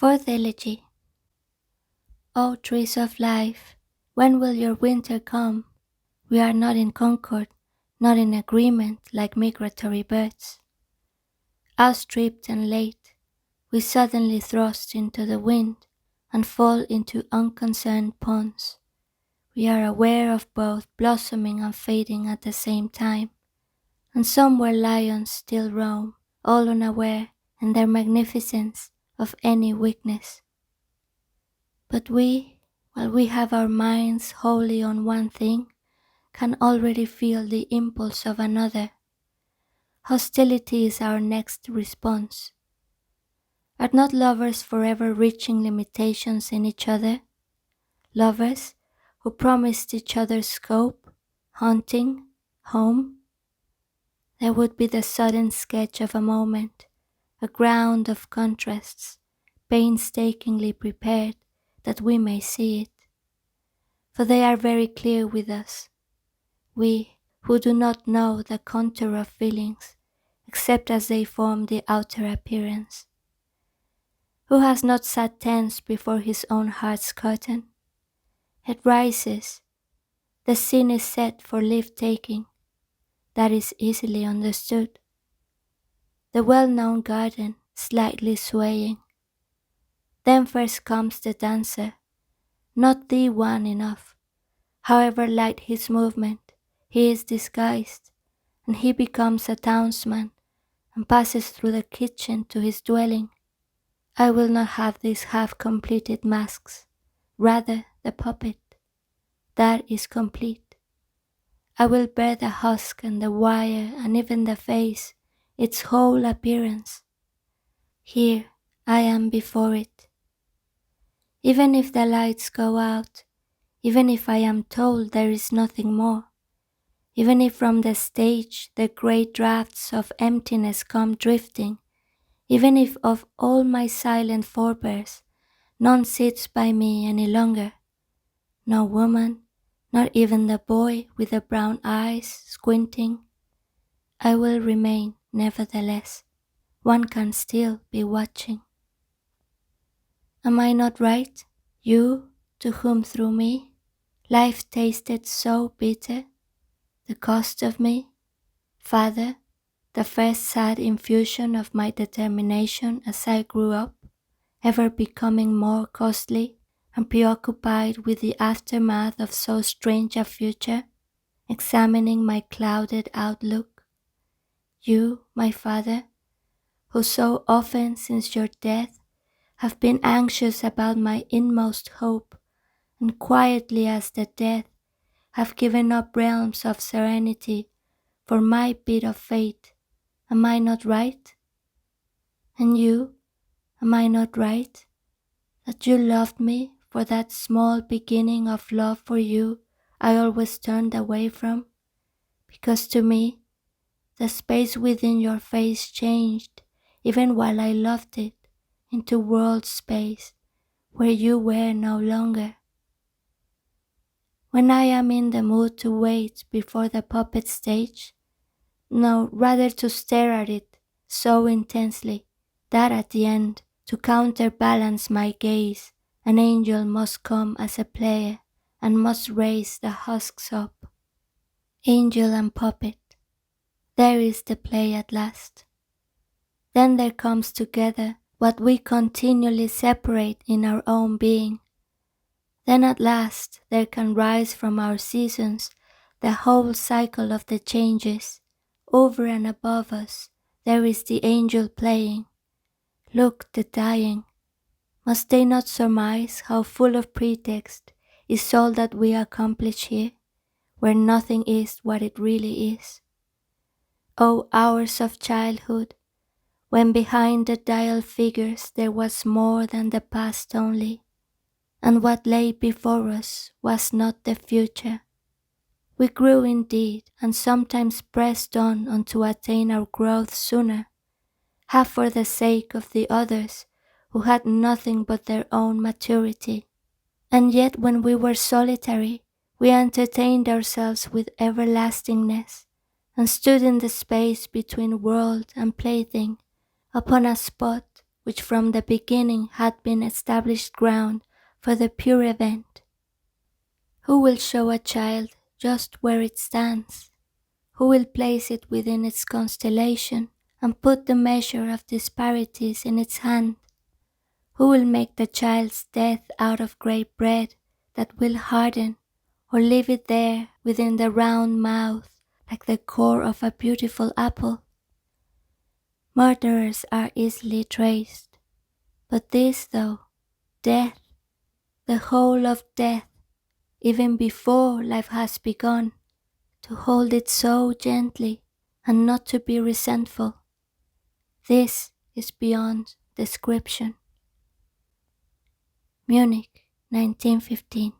Fourth Elegy. O trees of life, when will your winter come? We are not in concord, not in agreement like migratory birds. Outstripped and late, we suddenly thrust into the wind and fall into unconcerned ponds. We are aware of both blossoming and fading at the same time, and somewhere lions still roam, all unaware in their magnificence of any weakness. But we, while we have our minds wholly on one thing, can already feel the impulse of another. Hostility is our next response. Are not lovers forever reaching limitations in each other? Lovers who promised each other scope, hunting, home? There would be the sudden sketch of a moment, a ground of contrasts, painstakingly prepared that we may see it. For they are very clear with us, we who do not know the contour of feelings, except as they form the outer appearance. Who has not sat tense before his own heart's curtain? It rises, the scene is set for leave-taking, that is easily understood. The well-known garden slightly swaying. Then first comes the dancer, not the one enough. However light his movement, he is disguised, and he becomes a townsman and passes through the kitchen to his dwelling. I will not have these half-completed masks, rather the puppet. That is complete. I will bear the husk and the wire and even the face, its whole appearance. Here I am before it. Even if the lights go out, even if I am told there is nothing more, even if from the stage the great draughts of emptiness come drifting, even if of all my silent forebears none sits by me any longer, no woman, not even the boy with the brown eyes squinting, I will remain nevertheless. One can still be watching. Am I not right, you to whom through me life tasted so bitter, the cost of me, Father, the first sad infusion of my determination as I grew up, ever becoming more costly and preoccupied with the aftermath of so strange a future, examining my clouded outlook? You, my Father, who so often since your death have been anxious about my inmost hope, and quietly as the dead have given up realms of serenity for my bit of fate, am I not right? And you, am I not right? That you loved me for that small beginning of love for you I always turned away from, because to me the space within your face changed even while I loved it into world space where you were no longer. When I am in the mood to wait before the puppet stage, no, rather to stare at it so intensely that at the end, to counterbalance my gaze, an angel must come as a player and must raise the husks up. Angel and puppet, there is the play at last. Then there comes together what we continually separate in our own being. Then at last there can rise from our seasons the whole cycle of the changes. Over and above us there is the angel playing. Look, the dying. Must they not surmise how full of pretext is all that we accomplish here, where nothing is what it really is? O hours of childhood, when behind the dial figures there was more than the past only, and what lay before us was not the future. We grew indeed, and sometimes pressed on to attain our growth sooner, half for the sake of the others who had nothing but their own maturity. And yet when we were solitary, we entertained ourselves with everlastingness, and stood in the space between world and plaything, upon a spot which from the beginning had been established ground for the pure event. Who will show a child just where it stands? Who will place it within its constellation and put the measure of disparities in its hand? Who will make the child's death out of great bread that will harden, or leave it there within the round mouth like the core of a beautiful apple? Murderers are easily traced, but this though, death, the whole of death, even before life has begun, to hold it so gently and not to be resentful, this is beyond description. Munich, 1915.